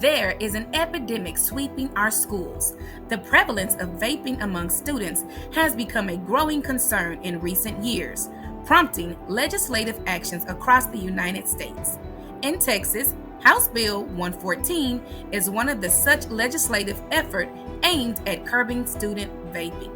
There is an epidemic sweeping our schools. The prevalence of vaping among students has become a growing concern in recent years, prompting legislative actions across the United States. In Texas, House Bill 114 is one of the such legislative effort aimed at curbing student vaping.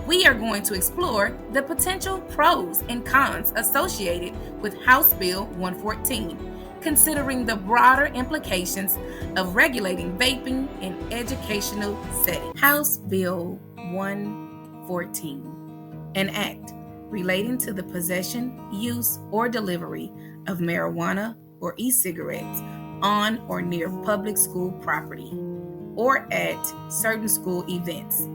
We are going to explore the potential pros and cons associated with House Bill 114, considering the broader implications of regulating vaping in educational settings. House Bill 114, an act relating to the possession, use, or delivery of marijuana or e-cigarettes on or near public school property or at certain school events,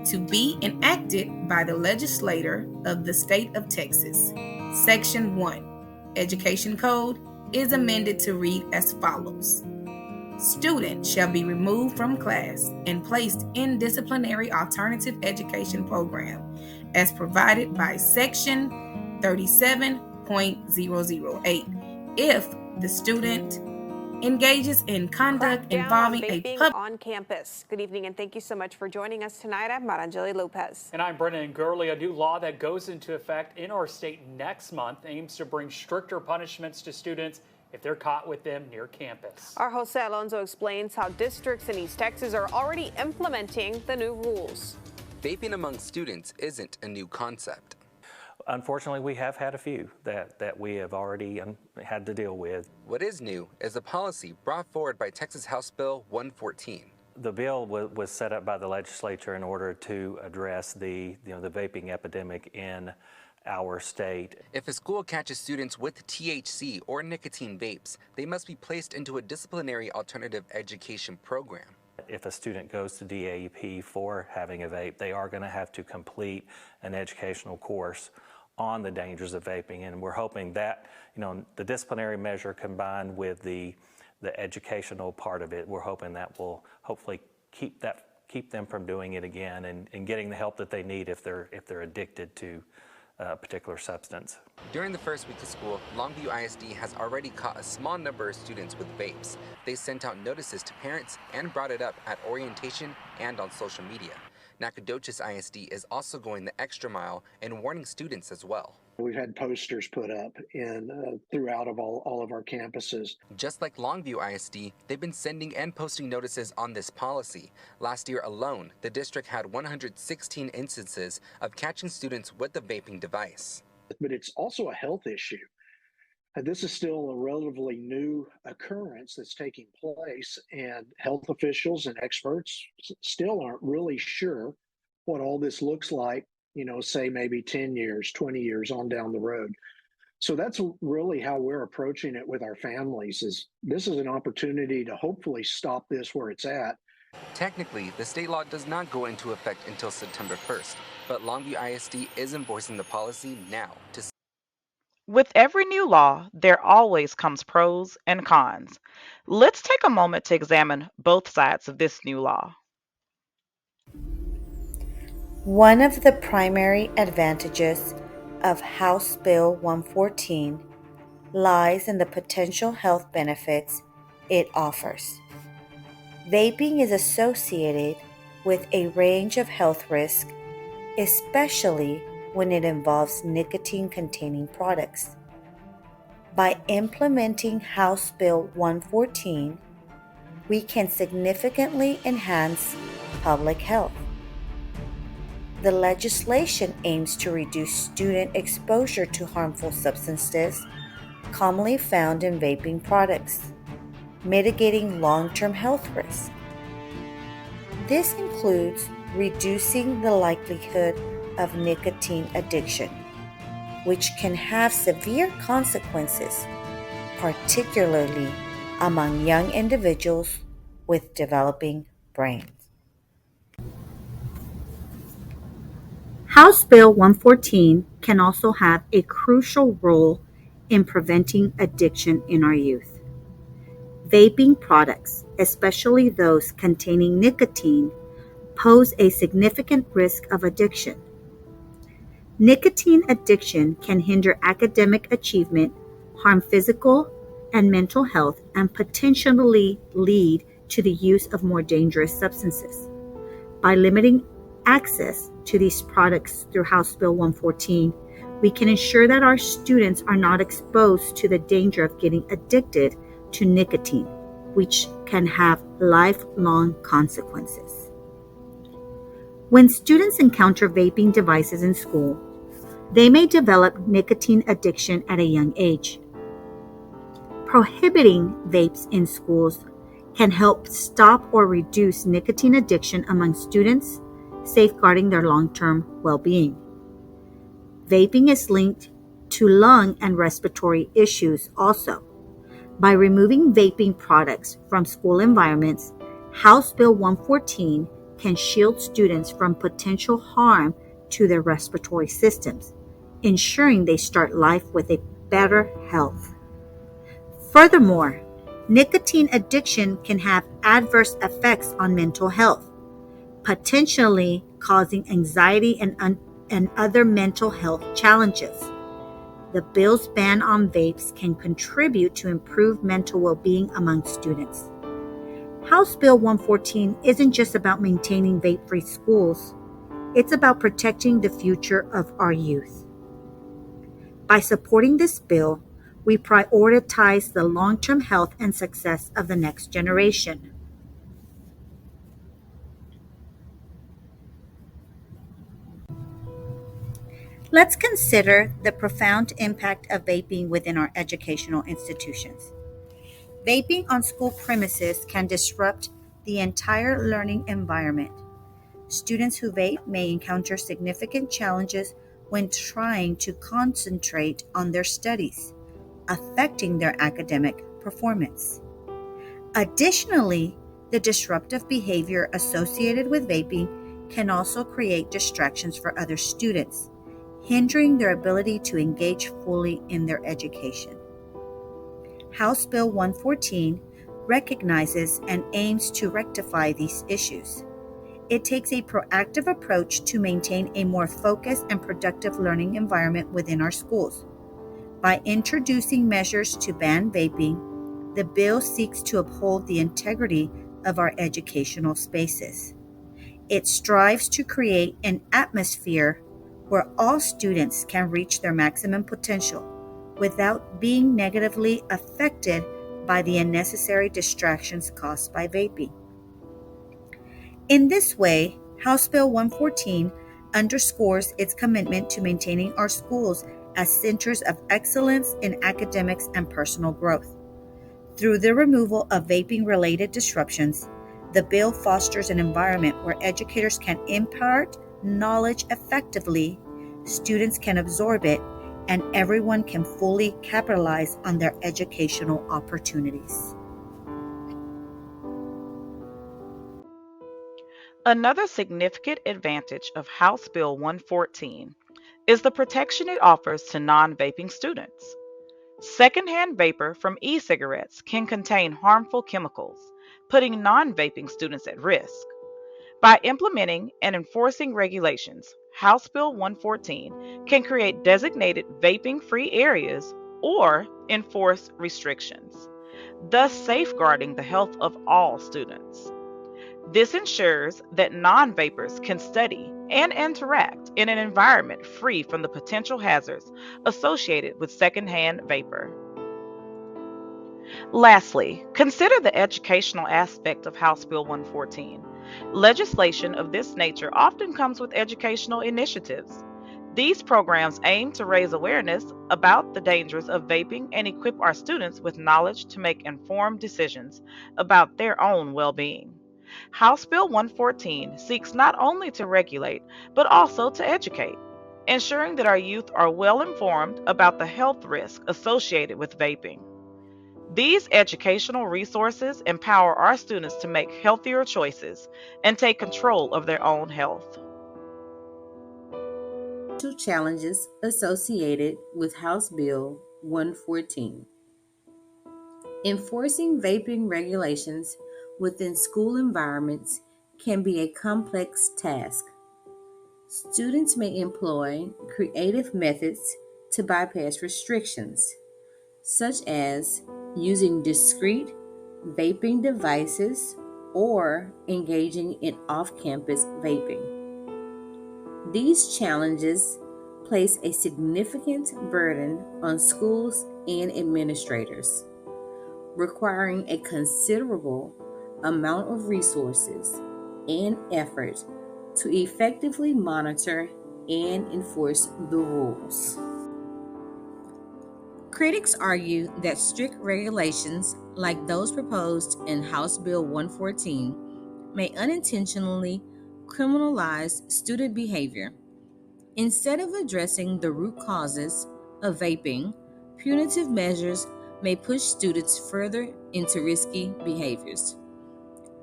to be enacted by the legislature of the state of Texas. Section 1, Education Code, is amended to read as follows. Student shall be removed from class and placed in disciplinary alternative education program as provided by Section 37.008 if the student engages in conduct involving a vaping on campus. Good evening and thank you so much for joining us tonight. I'm Marangeli Lopez. And I'm Brennan Gurley. A new law that goes into effect in our state next month aims to bring stricter punishments to students if they're caught with them near campus. Our Jose Alonso explains how districts in East Texas are already implementing the new rules. Vaping among students isn't a new concept. Unfortunately, we have had a few that we have already had to deal with. What is new is a policy brought forward by Texas House Bill 114. The bill was set up by the legislature in order to address the vaping epidemic in our state. If a school catches students with THC or nicotine vapes, they must be placed into a disciplinary alternative education program. If a student goes to DAEP for having a vape, they are going to have to complete an educational course on the dangers of vaping, and we're hoping that the disciplinary measure combined with the educational part of it, we're hoping that will hopefully keep them from doing it again and getting the help that they need if they're addicted to a particular substance. During the first week of school, Longview ISD has already caught a small number of students with vapes. They sent out notices to parents and brought it up at orientation and on social media. Nacogdoches ISD is also going the extra mile and warning students as well. We've had posters put up throughout all of our campuses. Just like Longview ISD, they've been sending and posting notices on this policy. Last year alone, the district had 116 instances of catching students with the vaping device. But it's also a health issue. This is still a relatively new occurrence that's taking place, and health officials and experts still aren't really sure what all this looks like, say maybe 10 years, 20 years on down the road. So that's really how we're approaching it with our families. This is an opportunity to hopefully stop this where it's at. Technically, the state law does not go into effect until September 1st, but Longview ISD is enforcing the policy now to. With every new law, there always comes pros and cons. Let's take a moment to examine both sides of this new law. One of the primary advantages of House Bill 114 lies in the potential health benefits it offers. Vaping is associated with a range of health risks, especially when it involves nicotine-containing products. By implementing House Bill 114, we can significantly enhance public health. The legislation aims to reduce student exposure to harmful substances commonly found in vaping products, mitigating long-term health risks. This includes reducing the likelihood of nicotine addiction, which can have severe consequences, particularly among young individuals with developing brains. House Bill 114 can also have a crucial role in preventing addiction in our youth. Vaping products, especially those containing nicotine, pose a significant risk of addiction. Nicotine addiction can hinder academic achievement, harm physical and mental health and potentially lead to the use of more dangerous substances. By limiting access to these products through House Bill 114, we can ensure that our students are not exposed to the danger of getting addicted to nicotine, which can have lifelong consequences. When students encounter vaping devices in school, they may develop nicotine addiction at a young age. Prohibiting vapes in schools can help stop or reduce nicotine addiction among students, safeguarding their long-term well-being. Vaping is linked to lung and respiratory issues also. By removing vaping products from school environments, House Bill 114 can shield students from potential harm to their respiratory systems, ensuring they start life with a better health. Furthermore, nicotine addiction can have adverse effects on mental health, potentially causing anxiety and other mental health challenges. The bill's ban on vapes can contribute to improved mental well-being among students. House Bill 114 isn't just about maintaining vape-free schools. It's about protecting the future of our youth. By supporting this bill, we prioritize the long-term health and success of the next generation. Let's consider the profound impact of vaping within our educational institutions. Vaping on school premises can disrupt the entire learning environment. Students who vape may encounter significant challenges when trying to concentrate on their studies, affecting their academic performance. Additionally, the disruptive behavior associated with vaping can also create distractions for other students, hindering their ability to engage fully in their education. House Bill 114 recognizes and aims to rectify these issues. It takes a proactive approach to maintain a more focused and productive learning environment within our schools. By introducing measures to ban vaping, the bill seeks to uphold the integrity of our educational spaces. It strives to create an atmosphere where all students can reach their maximum potential without being negatively affected by the unnecessary distractions caused by vaping. In this way, House Bill 114 underscores its commitment to maintaining our schools as centers of excellence in academics and personal growth. Through the removal of vaping-related disruptions, the bill fosters an environment where educators can impart knowledge effectively, students can absorb it, and everyone can fully capitalize on their educational opportunities. Another significant advantage of House Bill 114 is the protection it offers to non-vaping students. Secondhand vapor from e-cigarettes can contain harmful chemicals, putting non-vaping students at risk. By implementing and enforcing regulations, House Bill 114 can create designated vaping-free areas or enforce restrictions, thus safeguarding the health of all students. This ensures that non-vapers can study and interact in an environment free from the potential hazards associated with secondhand vapor. Lastly, consider the educational aspect of House Bill 114. Legislation of this nature often comes with educational initiatives. These programs aim to raise awareness about the dangers of vaping and equip our students with knowledge to make informed decisions about their own well-being. House Bill 114 seeks not only to regulate, but also to educate, ensuring that our youth are well informed about the health risks associated with vaping. These educational resources empower our students to make healthier choices and take control of their own health. Challenges associated with House Bill 114. Enforcing vaping regulations within school environments can be a complex task. Students may employ creative methods to bypass restrictions, such as using discrete vaping devices, or engaging in off-campus vaping. These challenges place a significant burden on schools and administrators, requiring a considerable amount of resources and effort to effectively monitor and enforce the rules. Critics argue that strict regulations like those proposed in House Bill 114 may unintentionally criminalize student behavior. Instead of addressing the root causes of vaping, punitive measures may push students further into risky behaviors.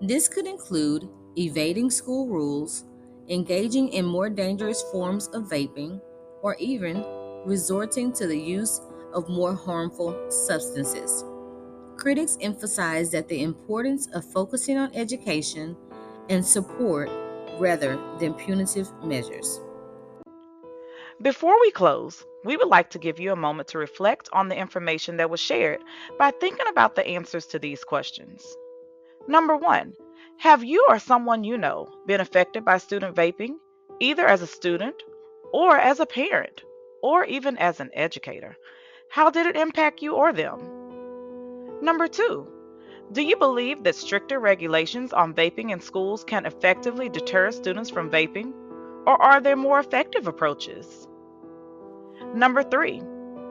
This could include evading school rules, engaging in more dangerous forms of vaping, or even resorting to the use of more harmful substances. Critics emphasize that the importance of focusing on education and support rather than punitive measures. Before we close, we would like to give you a moment to reflect on the information that was shared by thinking about the answers to these questions. Number 1, have you or someone you know been affected by student vaping, either as a student or as a parent, or even as an educator? How did it impact you or them? Number 2, do you believe that stricter regulations on vaping in schools can effectively deter students from vaping, or are there more effective approaches? Number 3,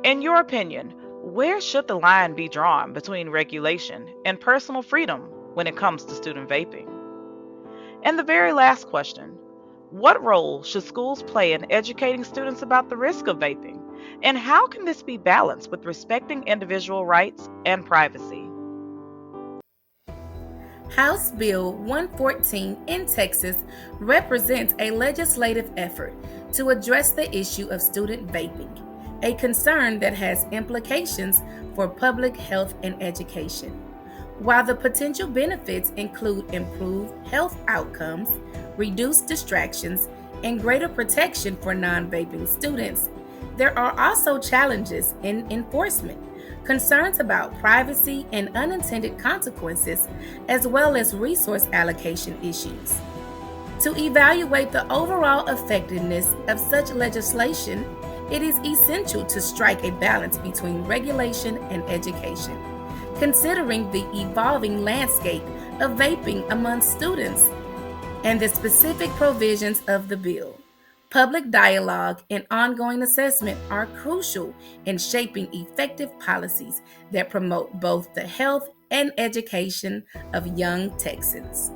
in your opinion, where should the line be drawn between regulation and personal freedom when it comes to student vaping? And the very last question, what role should schools play in educating students about the risk of vaping? And how can this be balanced with respecting individual rights and privacy? House Bill 114 in Texas represents a legislative effort to address the issue of student vaping, a concern that has implications for public health and education. While the potential benefits include improved health outcomes, reduced distractions, and greater protection for non-vaping students, there are also challenges in enforcement, concerns about privacy and unintended consequences, as well as resource allocation issues. To evaluate the overall effectiveness of such legislation, it is essential to strike a balance between regulation and education, considering the evolving landscape of vaping among students and the specific provisions of the bill. Public dialogue and ongoing assessment are crucial in shaping effective policies that promote both the health and education of young Texans.